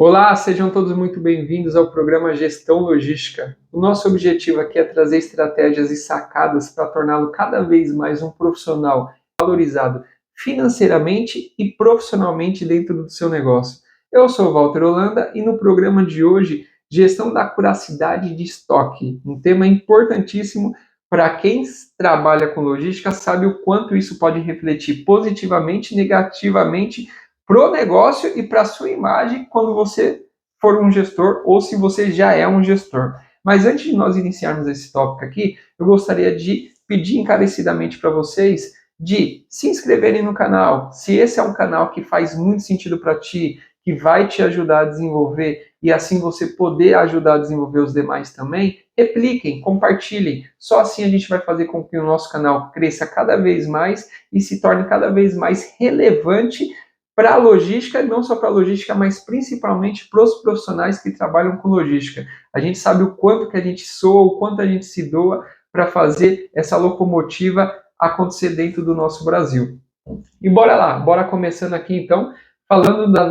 Olá, sejam todos muito bem-vindos ao programa Gestão Logística. O nosso objetivo aqui é trazer estratégias e sacadas para torná-lo cada vez mais um profissional valorizado financeiramente e profissionalmente dentro do seu negócio. Eu sou o Walter Holanda e no programa de hoje, gestão da acuracidade de estoque, um tema importantíssimo para quem trabalha com logística, sabe o quanto isso pode refletir positivamente e negativamente para o negócio e para a sua imagem quando você for um gestor ou se você já é um gestor. Mas antes de nós iniciarmos esse tópico aqui, eu gostaria de pedir encarecidamente para vocês de se inscreverem no canal. Se esse é um canal que faz muito sentido para ti, que vai te ajudar a desenvolver e assim você poder ajudar a desenvolver os demais também, repliquem, compartilhem. Só assim a gente vai fazer com que o nosso canal cresça cada vez mais e se torne cada vez mais relevante para a logística, não só para a logística, mas principalmente para os profissionais que trabalham com logística. A gente sabe o quanto que a gente soa, o quanto a gente se doa para fazer essa locomotiva acontecer dentro do nosso Brasil. E bora lá, bora começando aqui então, falando da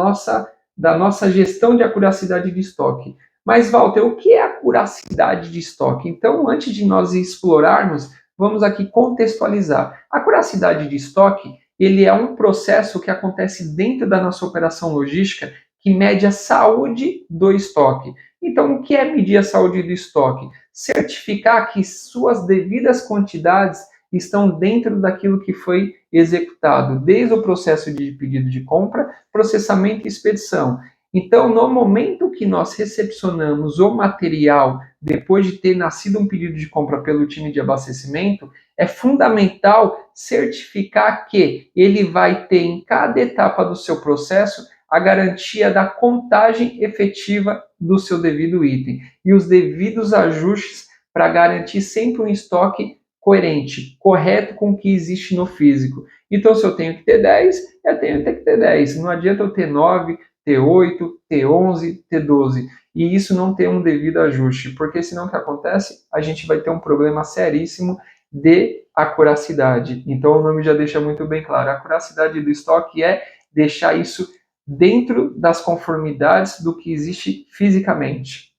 nossa gestão de acuracidade de estoque. Mas, Walter, o que é acuracidade de estoque? Então, antes de nós explorarmos, vamos aqui contextualizar. A acuracidade de estoque, ele é um processo que acontece dentro da nossa operação logística que mede a saúde do estoque. Então, o que é medir a saúde do estoque? Certificar que suas devidas quantidades estão dentro daquilo que foi executado, desde o processo de pedido de compra, processamento e expedição. Então, no momento que nós recepcionamos o material, depois de ter nascido um pedido de compra pelo time de abastecimento, é fundamental certificar que ele vai ter em cada etapa do seu processo a garantia da contagem efetiva do seu devido item e os devidos ajustes para garantir sempre um estoque coerente, correto com o que existe no físico. Então, se eu tenho que ter 10, eu tenho que ter 10. Não adianta eu ter 9, ter 8, ter 11, ter 12. E isso não ter um devido ajuste, porque senão o que acontece? A gente vai ter um problema seríssimo de acuracidade. Então, o nome já deixa muito bem claro. A acuracidade do estoque é deixar isso dentro das conformidades do que existe fisicamente.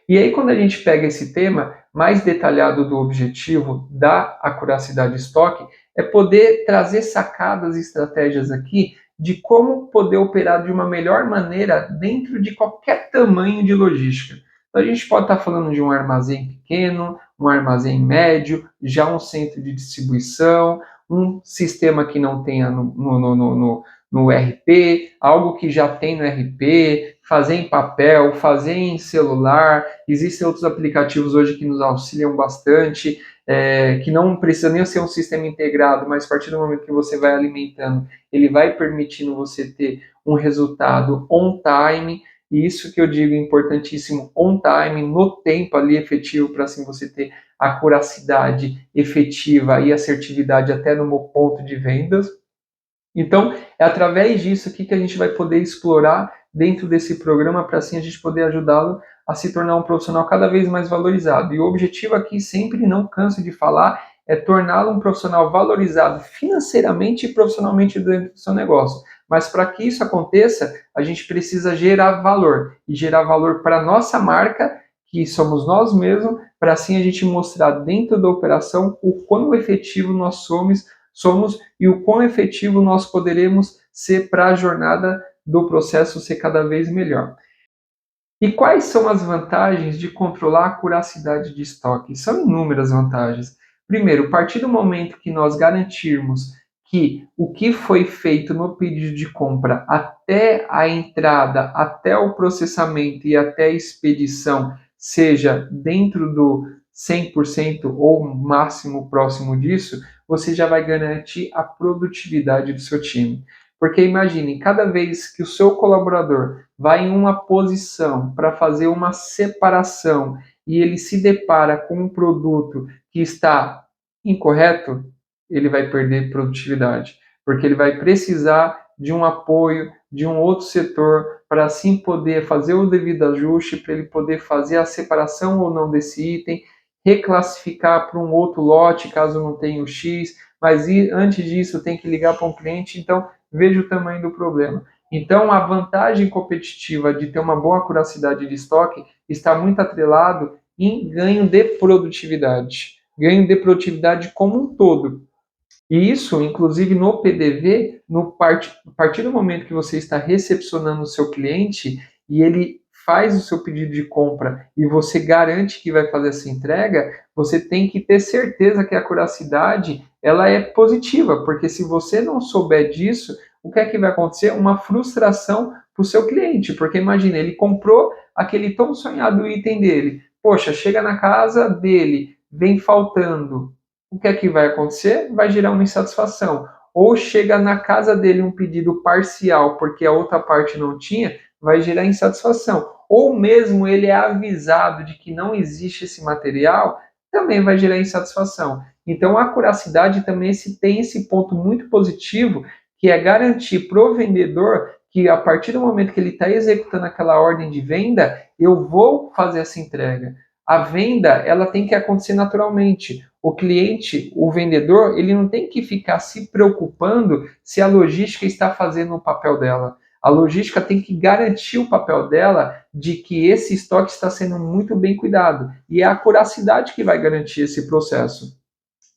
E aí, quando a gente pega esse tema mais detalhado do objetivo da acuracidade de estoque, é poder trazer sacadas e estratégias aqui de como poder operar de uma melhor maneira dentro de qualquer tamanho de logística. Então, a gente pode estar falando de um armazém pequeno, um armazém médio, já um centro de distribuição, um sistema que não tenha no RP, algo que já tem no RP, fazer em papel, fazer em celular. Existem outros aplicativos hoje que nos auxiliam bastante, que não precisa nem ser um sistema integrado, mas a partir do momento que você vai alimentando, ele vai permitindo você ter um resultado on time, e isso que eu digo importantíssimo, on time, no tempo ali efetivo, para assim você ter a curacidade efetiva e assertividade até no ponto de vendas. Então, é através disso aqui que a gente vai poder explorar dentro desse programa para assim a gente poder ajudá-lo a se tornar um profissional cada vez mais valorizado. E o objetivo aqui, sempre não canso de falar, é torná-lo um profissional valorizado financeiramente e profissionalmente dentro do seu negócio. Mas para que isso aconteça, a gente precisa gerar valor. E gerar valor para a nossa marca, que somos nós mesmos, para assim a gente mostrar dentro da operação o quão efetivo nós somos e o quão efetivo nós poderemos ser para a jornada do processo ser cada vez melhor. E quais são as vantagens de controlar a acuracidade de estoque? São inúmeras vantagens. Primeiro, a partir do momento que nós garantirmos que o que foi feito no pedido de compra até a entrada, até o processamento e até a expedição seja dentro do 100% ou máximo próximo disso, você já vai garantir a produtividade do seu time. Porque imagine, cada vez que o seu colaborador vai em uma posição para fazer uma separação e ele se depara com um produto que está incorreto, ele vai perder produtividade, porque ele vai precisar de um apoio de um outro setor para assim poder fazer o devido ajuste, para ele poder fazer a separação ou não desse item, reclassificar para um outro lote caso não tenha o X, mas antes disso tem que ligar para um cliente, então veja o tamanho do problema. Então, a vantagem competitiva de ter uma boa curacidade de estoque está muito atrelado em ganho de produtividade como um todo. E isso, inclusive no PDV, a partir do momento que você está recepcionando o seu cliente e ele faz o seu pedido de compra e você garante que vai fazer essa entrega, você tem que ter certeza que a curacidade ela é positiva, porque se você não souber disso, o que é que vai acontecer? Uma frustração para o seu cliente, porque imagina, ele comprou aquele tão sonhado item dele, poxa, chega na casa dele, vem faltando, o que é que vai acontecer? Vai gerar uma insatisfação. Ou chega na casa dele um pedido parcial porque a outra parte não tinha, vai gerar insatisfação. Ou mesmo ele é avisado de que não existe esse material, também vai gerar insatisfação. Então a curacidade também tem esse ponto muito positivo, que é garantir para o vendedor que a partir do momento que ele está executando aquela ordem de venda, eu vou fazer essa entrega. A venda ela tem que acontecer naturalmente. O cliente, o vendedor, ele não tem que ficar se preocupando se a logística está fazendo o papel dela. A logística tem que garantir o papel dela de que esse estoque está sendo muito bem cuidado. E é a curacidade que vai garantir esse processo.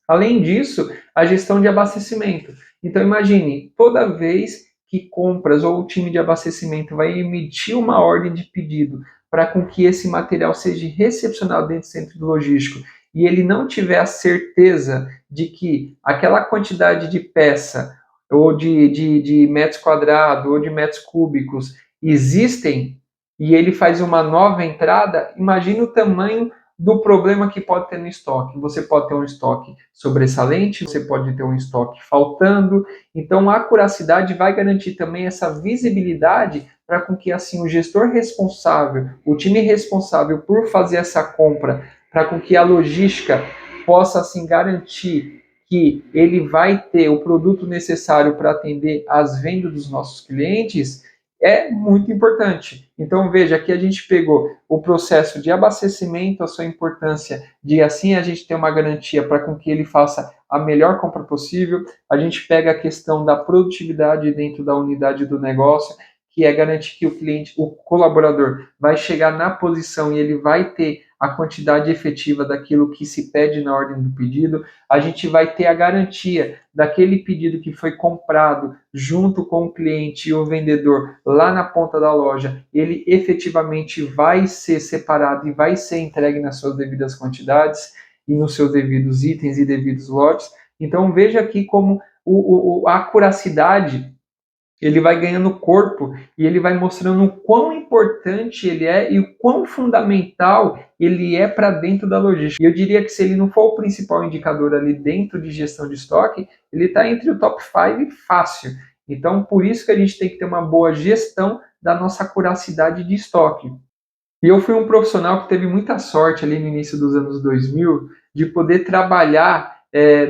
Além disso, a gestão de abastecimento. Então imagine, toda vez que compras ou o time de abastecimento vai emitir uma ordem de pedido para com que esse material seja recepcionado dentro do centro logístico e ele não tiver a certeza de que aquela quantidade de peça ou de metros quadrados ou de metros cúbicos existem e ele faz uma nova entrada, imagine o tamanho do problema que pode ter no estoque. Você pode ter um estoque sobressalente, você pode ter um estoque faltando. Então, a curacidade vai garantir também essa visibilidade para com que assim o gestor responsável, o time responsável por fazer essa compra, para com que a logística possa assim garantir que ele vai ter o produto necessário para atender às vendas dos nossos clientes, é muito importante. Então, veja, aqui a gente pegou o processo de abastecimento, a sua importância de assim a gente ter uma garantia para com que ele faça a melhor compra possível. A gente pega a questão da produtividade dentro da unidade do negócio, que é garantir que o cliente, o colaborador, vai chegar na posição e ele vai ter a quantidade efetiva daquilo que se pede na ordem do pedido. A gente vai ter a garantia daquele pedido que foi comprado junto com o cliente e o vendedor lá na ponta da loja, ele efetivamente vai ser separado e vai ser entregue nas suas devidas quantidades e nos seus devidos itens e devidos lotes. Então veja aqui como a curacidade ele vai ganhando corpo e ele vai mostrando o quão importante ele é e o quão fundamental ele é para dentro da logística. E eu diria que se ele não for o principal indicador ali dentro de gestão de estoque, ele está entre o top 5 fácil. Então, por isso que a gente tem que ter uma boa gestão da nossa curacidade de estoque. E eu fui um profissional que teve muita sorte ali no início dos anos 2000 de poder trabalhar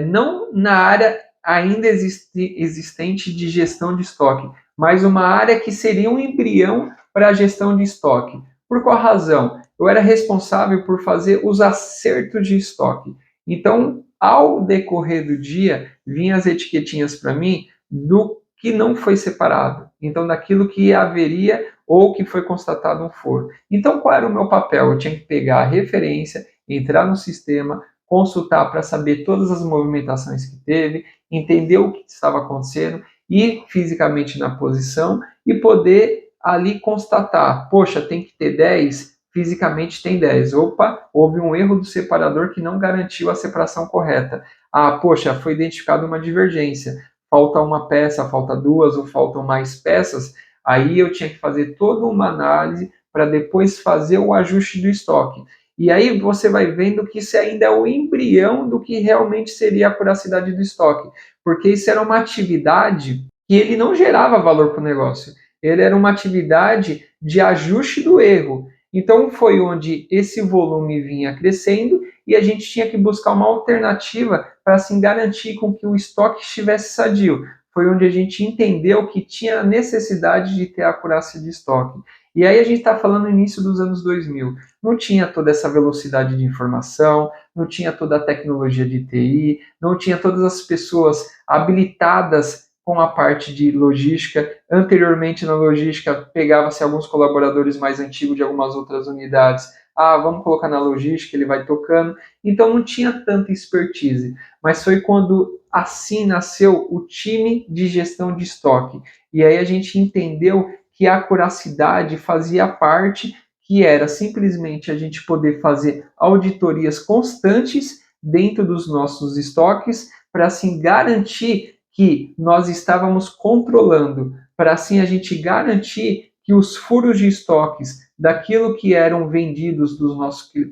não na área ainda existente de gestão de estoque, mas uma área que seria um embrião para a gestão de estoque. Por qual razão? Eu era responsável por fazer os acertos de estoque. Então, ao decorrer do dia, vinham as etiquetinhas para mim do que não foi separado. Então, daquilo que haveria ou que foi constatado um furo. Então, qual era o meu papel? Eu tinha que pegar a referência, entrar no sistema, consultar para saber todas as movimentações que teve, entender o que estava acontecendo, ir fisicamente na posição e poder ali constatar, poxa, tem que ter 10, fisicamente tem 10. Opa, houve um erro do separador que não garantiu a separação correta. Ah, poxa, foi identificada uma divergência. Falta uma peça, falta duas ou faltam mais peças. Aí eu tinha que fazer toda uma análise para depois fazer o ajuste do estoque. E aí você vai vendo que isso ainda é o embrião do que realmente seria a curacidade do estoque, porque isso era uma atividade que ele não gerava valor para o negócio. Ele era uma atividade de ajuste do erro. Então foi onde esse volume vinha crescendo e a gente tinha que buscar uma alternativa para assim garantir com que o estoque estivesse sadio. Foi onde a gente entendeu que tinha a necessidade de ter a acurácia de estoque. E aí a gente está falando no início dos anos 2000. Não tinha toda essa velocidade de informação, não tinha toda a tecnologia de TI, não tinha todas as pessoas habilitadas com a parte de logística. Anteriormente, na logística, pegava-se alguns colaboradores mais antigos de algumas outras unidades. Ah, vamos colocar na logística, ele vai tocando. Então, não tinha tanta expertise. Mas foi quando assim nasceu o time de gestão de estoque. E aí a gente entendeu que a curacidade fazia parte, que era simplesmente a gente poder fazer auditorias constantes dentro dos nossos estoques, para assim garantir que nós estávamos controlando, para assim a gente garantir que os furos de estoques daquilo que eram vendidos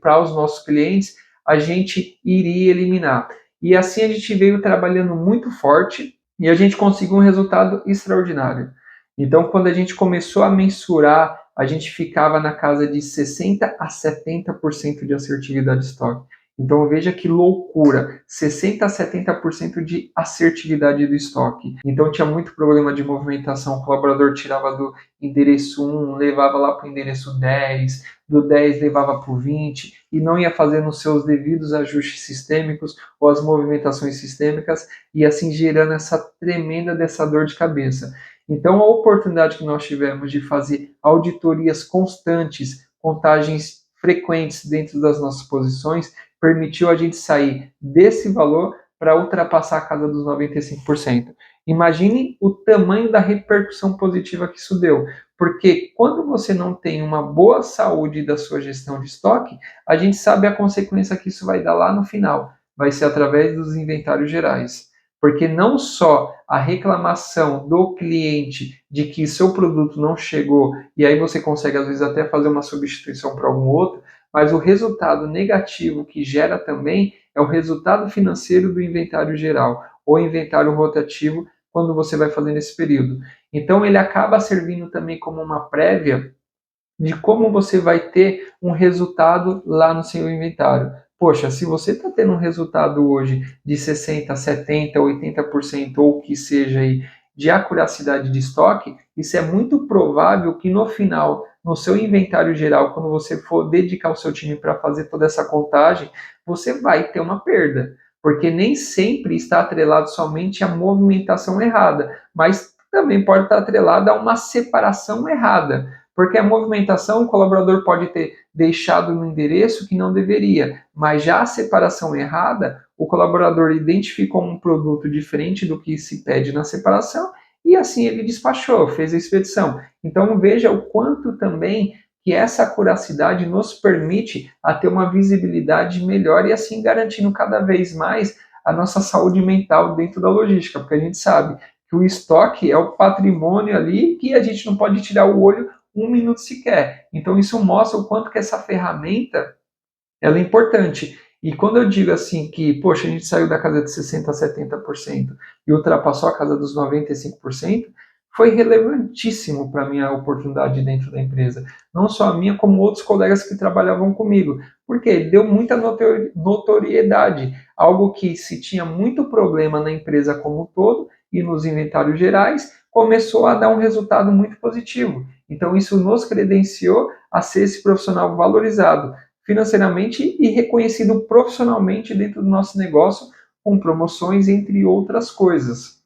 para os nossos clientes, a gente iria eliminar. E assim a gente veio trabalhando muito forte e a gente conseguiu um resultado extraordinário. Então, quando a gente começou a mensurar, a gente ficava na casa de 60 a 70% de assertividade de estoque. Então veja que loucura, 60 a 70% de assertividade do estoque. Então tinha muito problema de movimentação, o colaborador tirava do endereço 1, levava lá para o endereço 10, do 10 levava para o 20 e não ia fazendo os seus devidos ajustes sistêmicos ou as movimentações sistêmicas e assim gerando essa tremenda dessa dor de cabeça. Então a oportunidade que nós tivemos de fazer auditorias constantes, contagens frequentes dentro das nossas posições, permitiu a gente sair desse valor para ultrapassar a casa dos 95%. Imagine o tamanho da repercussão positiva que isso deu, porque quando você não tem uma boa saúde da sua gestão de estoque, a gente sabe a consequência que isso vai dar lá no final, vai ser através dos inventários gerais. Porque não só a reclamação do cliente de que seu produto não chegou, e aí você consegue às vezes até fazer uma substituição para algum outro, mas o resultado negativo que gera também é o resultado financeiro do inventário geral, ou inventário rotativo, quando você vai fazer nesse período. Então, ele acaba servindo também como uma prévia de como você vai ter um resultado lá no seu inventário. Poxa, se você está tendo um resultado hoje de 60, 70, 80% ou o que seja aí de acuracidade de estoque, isso é muito provável que no final, no seu inventário geral, quando você for dedicar o seu time para fazer toda essa contagem, você vai ter uma perda, porque nem sempre está atrelado somente à movimentação errada, mas também pode estar atrelado a uma separação errada. Porque a movimentação o colaborador pode ter deixado no endereço que não deveria, mas já a separação errada, o colaborador identificou um produto diferente do que se pede na separação e assim ele despachou, fez a expedição. Então veja o quanto também que essa acuracidade nos permite a ter uma visibilidade melhor e assim garantindo cada vez mais a nossa saúde mental dentro da logística, porque a gente sabe que o estoque é o patrimônio ali que a gente não pode tirar o olho um minuto sequer. Então isso mostra o quanto que essa ferramenta ela é importante. E quando eu digo assim que, poxa, a gente saiu da casa de 60% a 70% e ultrapassou a casa dos 95%, foi relevantíssimo para a minha oportunidade dentro da empresa. Não só a minha, como outros colegas que trabalhavam comigo. Porque deu muita notoriedade. Algo que se tinha muito problema na empresa como um todo e nos inventários gerais, começou a dar um resultado muito positivo. Então isso nos credenciou a ser esse profissional valorizado financeiramente e reconhecido profissionalmente dentro do nosso negócio, com promoções, entre outras coisas.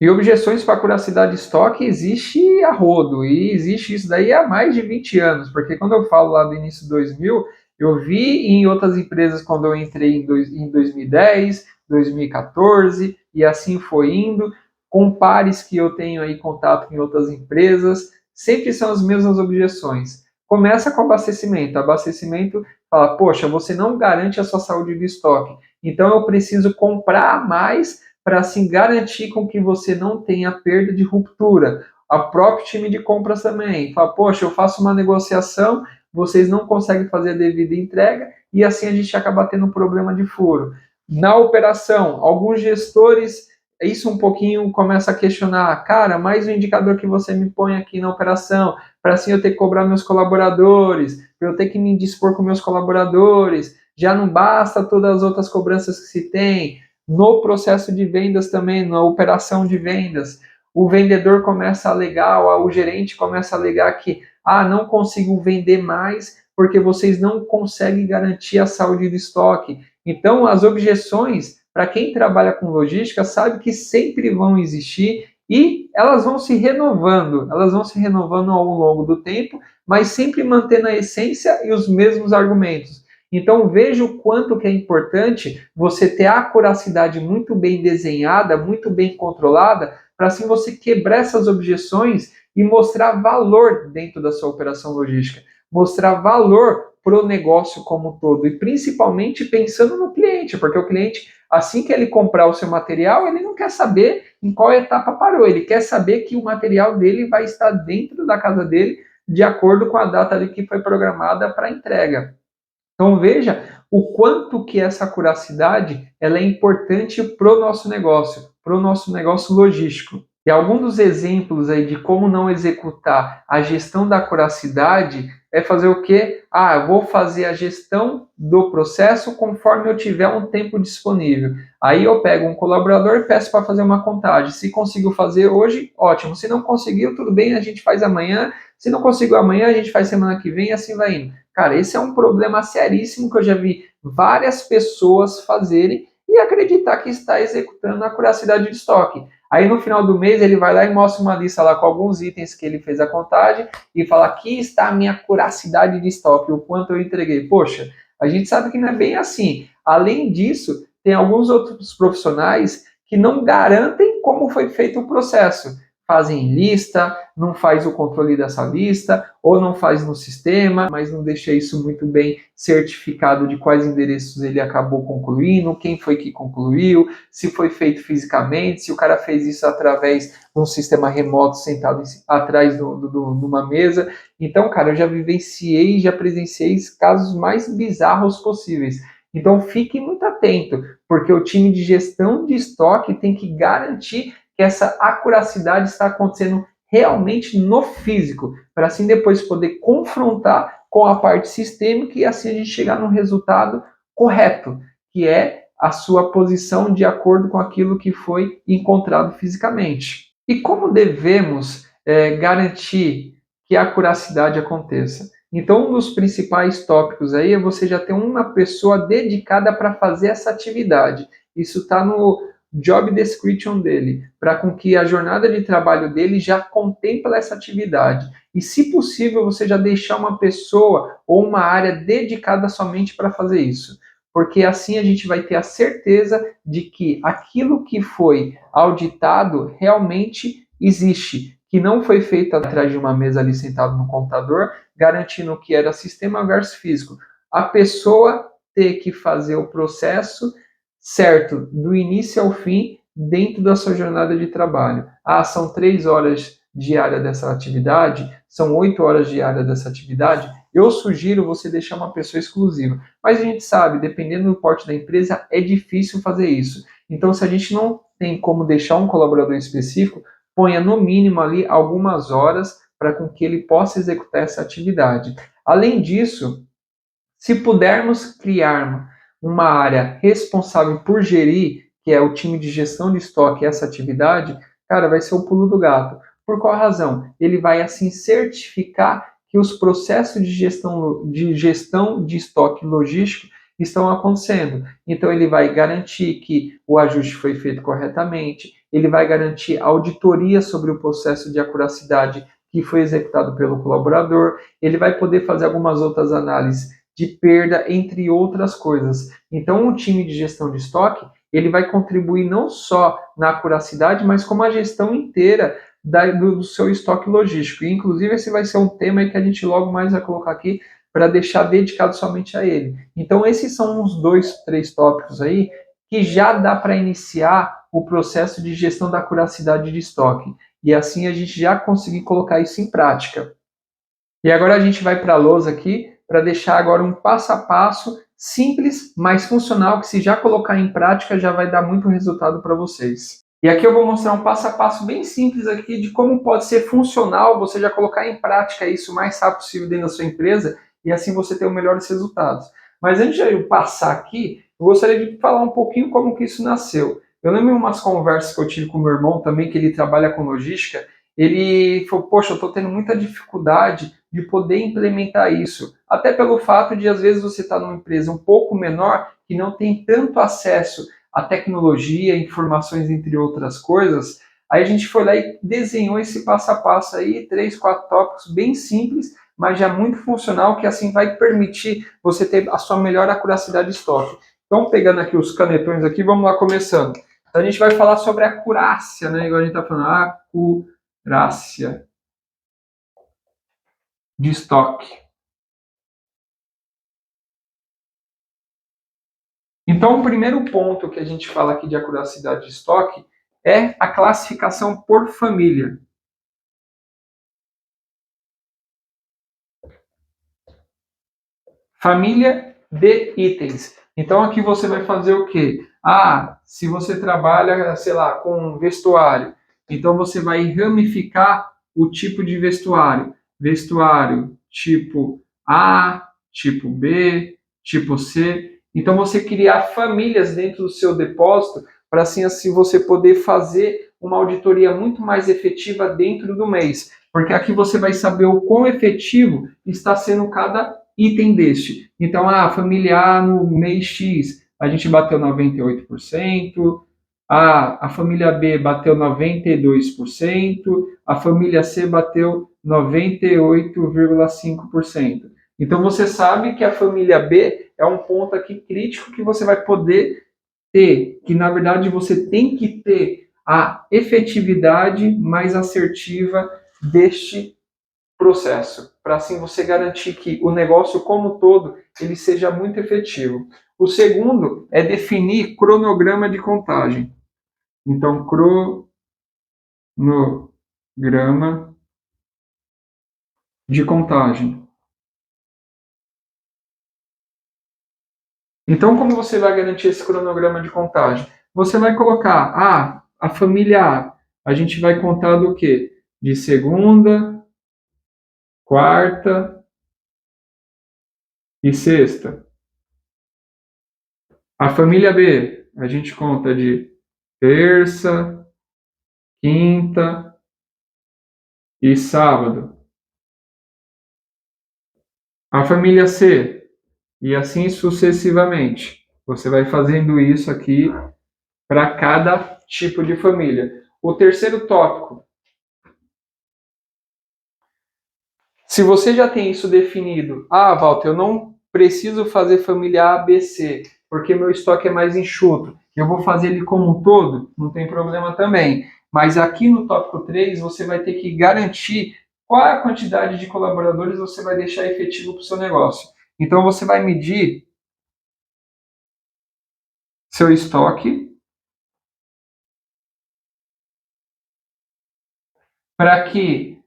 E objeções para curacidade de estoque existe a rodo, e existe isso daí há mais de 20 anos, porque quando eu falo lá do início de 2000, eu vi em outras empresas quando eu entrei em 2010, 2014, e assim foi indo, com pares que eu tenho aí contato em outras empresas, sempre são as mesmas objeções. Começa com abastecimento. Abastecimento fala, poxa, você não garante a sua saúde do estoque, então eu preciso comprar mais para assim garantir com que você não tenha perda de ruptura. A próprio time de compras também fala, poxa, eu faço uma negociação, vocês não conseguem fazer a devida entrega e assim a gente acaba tendo um problema de furo. Na operação, alguns gestores, isso um pouquinho começa a questionar, cara, mais um indicador que você me põe aqui na operação, para assim eu ter que cobrar meus colaboradores, para eu ter que me dispor com meus colaboradores, já não basta todas as outras cobranças que se tem, no processo de vendas também, na operação de vendas, o vendedor começa a alegar, o gerente começa a alegar que, não consigo vender mais porque vocês não conseguem garantir a saúde do estoque. Então, as objeções, para quem trabalha com logística, sabe que sempre vão existir E elas vão se renovando ao longo do tempo, mas sempre mantendo a essência e os mesmos argumentos. Então veja o quanto que é importante você ter a acuracidade muito bem desenhada, muito bem controlada, para assim você quebrar essas objeções e mostrar valor dentro da sua operação logística, mostrar valor para o negócio como um todo e principalmente pensando no cliente, porque o cliente, assim que ele comprar o seu material, ele não quer saber em qual etapa parou, ele quer saber que o material dele vai estar dentro da casa dele de acordo com a data ali que foi programada para entrega. Então veja o quanto que essa curacidade ela é importante para o nosso negócio logístico. E algum dos exemplos aí de como não executar a gestão da curacidade é fazer o quê? Eu vou fazer a gestão do processo conforme eu tiver um tempo disponível. Aí eu pego um colaborador e peço para fazer uma contagem. Se conseguiu fazer hoje, ótimo. Se não conseguiu, tudo bem, a gente faz amanhã. Se não conseguiu amanhã, a gente faz semana que vem e assim vai indo. Cara, esse é um problema seríssimo que eu já vi várias pessoas fazerem e acreditar que está executando a curacidade de estoque. Aí no final do mês ele vai lá e mostra uma lista lá com alguns itens que ele fez a contagem e fala: aqui está a minha curacidade de estoque, o quanto eu entreguei. Poxa, a gente sabe que não é bem assim. Além disso, tem alguns outros profissionais que não garantem como foi feito o processo. Fazem lista, não faz o controle dessa lista, ou não faz no sistema, mas não deixa isso muito bem certificado de quais endereços ele acabou concluindo, quem foi que concluiu, se foi feito fisicamente, se o cara fez isso através de um sistema remoto sentado atrás de uma mesa. Então, cara, eu já vivenciei, já presenciei casos mais bizarros possíveis. Então, fique muito atento, porque o time de gestão de estoque tem que garantir que essa acuracidade está acontecendo realmente no físico, para assim depois poder confrontar com a parte sistêmica e assim a gente chegar no resultado correto, que é a sua posição de acordo com aquilo que foi encontrado fisicamente. E como devemos garantir que a acuracidade aconteça? Então, um dos principais tópicos aí é você já ter uma pessoa dedicada para fazer essa atividade. Isso está no job description dele, para com que a jornada de trabalho dele já contemple essa atividade. E, se possível, você já deixar uma pessoa ou uma área dedicada somente para fazer isso. Porque assim a gente vai ter a certeza de que aquilo que foi auditado realmente existe, que não foi feito atrás de uma mesa ali sentado no computador, garantindo que era sistema versus físico. A pessoa ter que fazer o processo certo, do início ao fim, dentro da sua jornada de trabalho. São 3 horas diárias dessa atividade, são 8 horas diárias dessa atividade. Eu sugiro você deixar uma pessoa exclusiva. Mas a gente sabe, dependendo do porte da empresa, é difícil fazer isso. Então, se a gente não tem como deixar um colaborador específico, ponha no mínimo ali algumas horas para com que ele possa executar essa atividade. Além disso, se pudermos criar uma área responsável por gerir, que é o time de gestão de estoque, essa atividade, cara, vai ser o pulo do gato. Por qual razão? Ele vai assim certificar que os processos de gestão de estoque logístico estão acontecendo. Então ele vai garantir que o ajuste foi feito corretamente, ele vai garantir auditoria sobre o processo de acuracidade que foi executado pelo colaborador, ele vai poder fazer algumas outras análises de perda, entre outras coisas. Então, o time de gestão de estoque, ele vai contribuir não só na acuracidade, mas como a gestão inteira do seu estoque logístico. E, inclusive, esse vai ser um tema que a gente logo mais vai colocar aqui para deixar dedicado somente a ele. Então, esses são uns 2, 3 tópicos aí que já dá para iniciar o processo de gestão da acuracidade de estoque. E assim a gente já conseguir colocar isso em prática. E agora a gente vai para a lousa aqui para deixar agora um passo a passo simples, mas funcional, que se já colocar em prática já vai dar muito resultado para vocês. E aqui eu vou mostrar um passo a passo bem simples aqui de como pode ser funcional você já colocar em prática isso o mais rápido possível dentro da sua empresa e assim você ter os melhores resultados. Mas antes de eu passar aqui, eu gostaria de falar um pouquinho como que isso nasceu. Eu lembro de umas conversas que eu tive com meu irmão também, que ele trabalha com logística. Ele falou: poxa, eu estou tendo muita dificuldade de poder implementar isso. Até pelo fato de, às vezes, você estar numa empresa um pouco menor, que não tem tanto acesso à tecnologia, informações, entre outras coisas. Aí a gente foi lá e desenhou esse passo a passo aí, 3, 4 tópicos bem simples, mas já muito funcional, que assim vai permitir você ter a sua melhor acuracidade de estoque. Então, pegando aqui os canetões aqui, vamos lá começando. Então, a gente vai falar sobre a acurácia, né? Igual a gente está falando, acurácia de estoque. Então, o primeiro ponto que a gente fala aqui de acuracidade de estoque é a classificação por família. Família de itens. Então, aqui você vai fazer o quê? Se você trabalha, sei lá, com vestuário, então você vai ramificar o tipo de vestuário. Vestuário tipo A, tipo B, tipo C. Então, você criar famílias dentro do seu depósito para assim você poder fazer uma auditoria muito mais efetiva dentro do mês. Porque aqui você vai saber o quão efetivo está sendo cada item deste. Então, a família A no mês X, a gente bateu 98%, a família B bateu 92%, a família C bateu 98,5%. Então, você sabe que a família B é um ponto aqui crítico que você vai poder ter, que na verdade você tem que ter a efetividade mais assertiva deste processo, para assim você garantir que o negócio como um todo ele seja muito efetivo. O segundo é definir cronograma de contagem. Então, cronograma de contagem. Então, como você vai garantir esse cronograma de contagem? Você vai colocar, a família a gente vai contar do quê? De segunda, quarta e sexta. A família B, a gente conta de terça, quinta e sábado. A família C, e assim sucessivamente. Você vai fazendo isso aqui para cada tipo de família. O terceiro tópico. Se você já tem isso definido, Walter, eu não preciso fazer família A, B, C, porque meu estoque é mais enxuto. Eu vou fazer ele como um todo, não tem problema também. Mas aqui no tópico 3, você vai ter que garantir qual é a quantidade de colaboradores você vai deixar efetivo para o seu negócio. Então, você vai medir seu estoque para que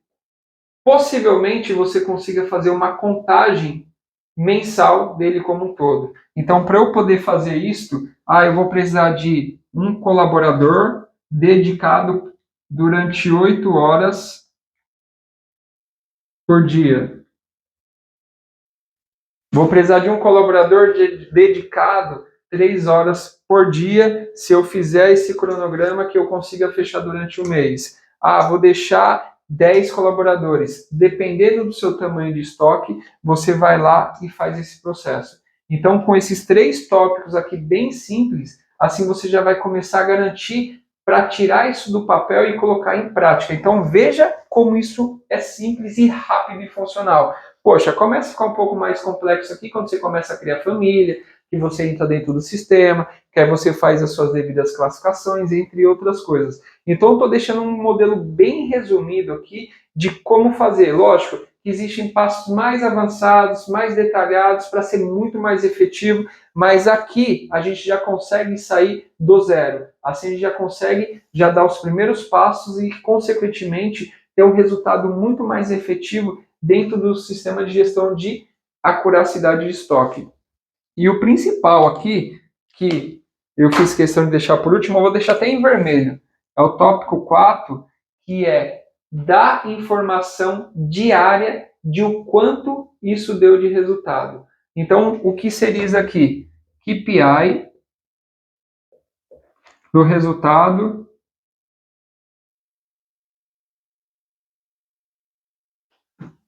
possivelmente você consiga fazer uma contagem mensal dele como um todo. Então, para eu poder fazer isto, eu vou precisar de um colaborador dedicado durante 8 horas por dia. Vou precisar de um colaborador dedicado 3 horas por dia, se eu fizer esse cronograma que eu consiga fechar durante o mês. Vou deixar 10 colaboradores. Dependendo do seu tamanho de estoque, você vai lá e faz esse processo. Então, com esses 3 tópicos aqui bem simples, assim você já vai começar a garantir para tirar isso do papel e colocar em prática. Então, veja como isso é simples e rápido e funcional. Poxa, começa a ficar um pouco mais complexo aqui quando você começa a criar família, que você entra dentro do sistema, que aí você faz as suas devidas classificações, entre outras coisas. Então, eu estou deixando um modelo bem resumido aqui de como fazer. Lógico que existem passos mais avançados, mais detalhados, para ser muito mais efetivo, mas aqui a gente já consegue sair do zero. Assim, a gente já consegue já dar os primeiros passos e, consequentemente, ter um resultado muito mais efetivo dentro do sistema de gestão de acuracidade de estoque. E o principal aqui, que eu fiz questão de deixar por último, eu vou deixar até em vermelho, é o tópico 4, que é dar informação diária de o quanto isso deu de resultado. Então, o que seria isso aqui? KPI do resultado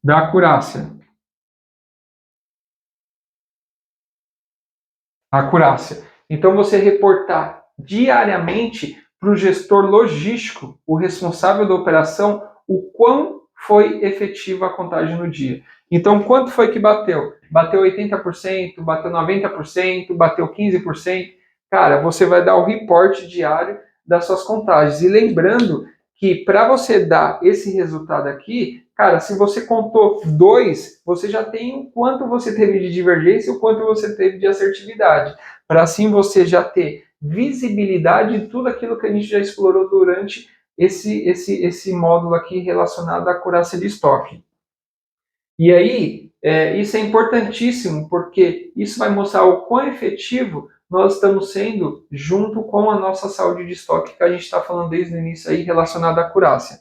da acurácia. Acurácia. Então, você reportar diariamente para o gestor logístico, o responsável da operação, o quão foi efetiva a contagem no dia. Então, quanto foi que bateu? Bateu 80%, bateu 90%, bateu 15%. Cara, você vai dar o reporte diário das suas contagens. E lembrando que para você dar esse resultado aqui, cara, se você contou 2, você já tem o quanto você teve de divergência e o quanto você teve de assertividade. Para assim você já ter visibilidade de tudo aquilo que a gente já explorou durante esse módulo aqui relacionado à acurácia de estoque. E aí, isso é importantíssimo, porque isso vai mostrar o quão efetivo nós estamos sendo junto com a nossa saúde de estoque, que a gente está falando desde o início aí, relacionado à acurácia.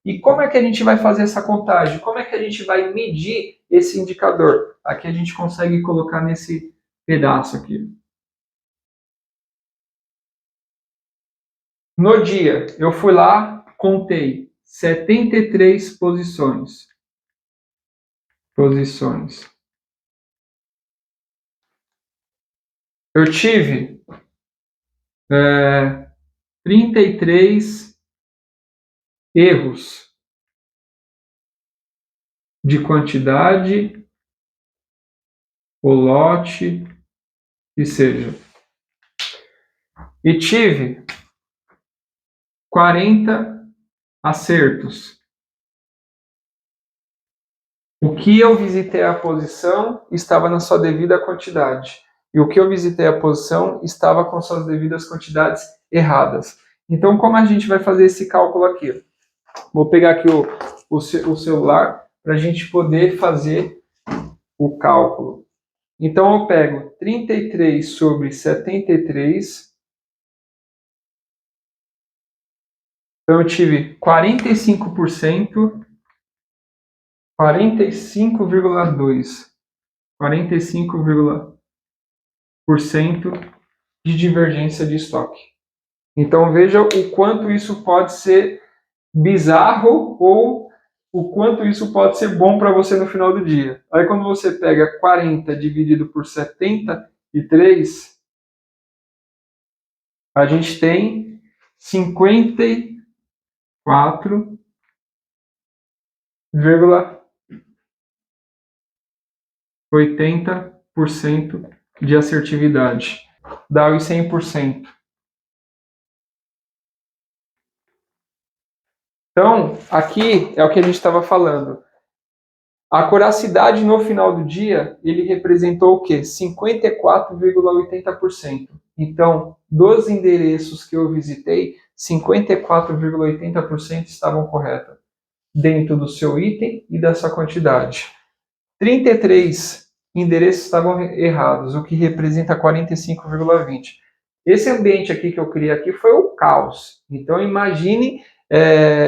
E como é que a gente vai fazer essa contagem? Como é que a gente vai medir esse indicador? Aqui a gente consegue colocar nesse pedaço aqui. No dia, eu fui lá, contei 73 posições. Eu tive 33 erros de quantidade, o lote, que seja. E tive 40 acertos. O que eu visitei a posição estava na sua devida quantidade. E o que eu visitei a posição estava com suas devidas quantidades erradas. Então, como a gente vai fazer esse cálculo aqui? Vou pegar aqui o celular para a gente poder fazer o cálculo. Então, eu pego 33 sobre 73. Então, eu tive 45%, 45,2%, 45% de divergência de estoque. Então, veja o quanto isso pode ser bizarro ou o quanto isso pode ser bom para você no final do dia. Aí, quando você pega 40 dividido por 73, a gente tem 54,80% de assertividade. Dá os 100%. Então, aqui é o que a gente estava falando. A acuracidade no final do dia, ele representou o quê? 54,80%. Então, dos endereços que eu visitei, 54,80% estavam corretos, dentro do seu item e da sua quantidade. 33 endereços estavam errados, o que representa 45,20%. Esse ambiente aqui que eu criei aqui foi o caos. Então, imagine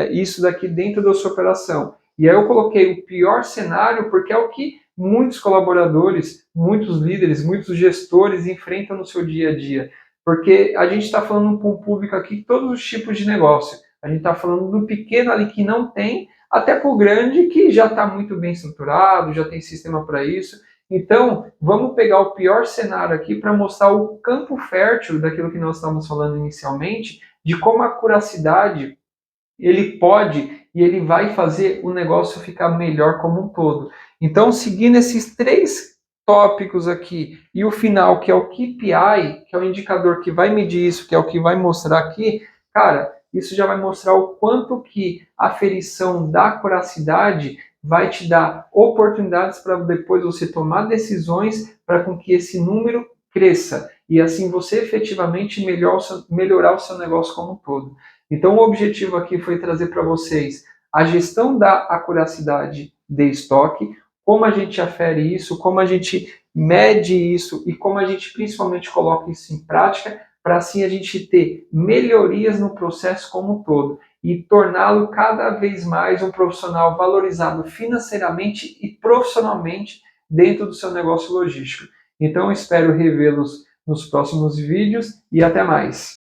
isso daqui dentro da sua operação. E aí eu coloquei o pior cenário porque é o que muitos colaboradores, muitos líderes, muitos gestores enfrentam no seu dia a dia. Porque a gente está falando para um público aqui todos os tipos de negócio. A gente está falando do pequeno ali que não tem, até para o grande que já está muito bem estruturado, já tem sistema para isso. Então, vamos pegar o pior cenário aqui para mostrar o campo fértil daquilo que nós estamos falando inicialmente, de como a acuracidade ele pode e ele vai fazer o negócio ficar melhor como um todo. Então, seguindo esses 3 tópicos aqui e o final, que é o KPI, que é o indicador que vai medir isso, que é o que vai mostrar aqui, cara, isso já vai mostrar o quanto que a aferição da acuracidade vai te dar oportunidades para depois você tomar decisões para com que esse número cresça e assim você efetivamente melhorar o seu negócio como um todo. Então, o objetivo aqui foi trazer para vocês a gestão da acuracidade de estoque, como a gente afere isso, como a gente mede isso e como a gente principalmente coloca isso em prática, para assim a gente ter melhorias no processo como um todo e torná-lo cada vez mais um profissional valorizado financeiramente e profissionalmente dentro do seu negócio logístico. Então, espero revê-los nos próximos vídeos e até mais.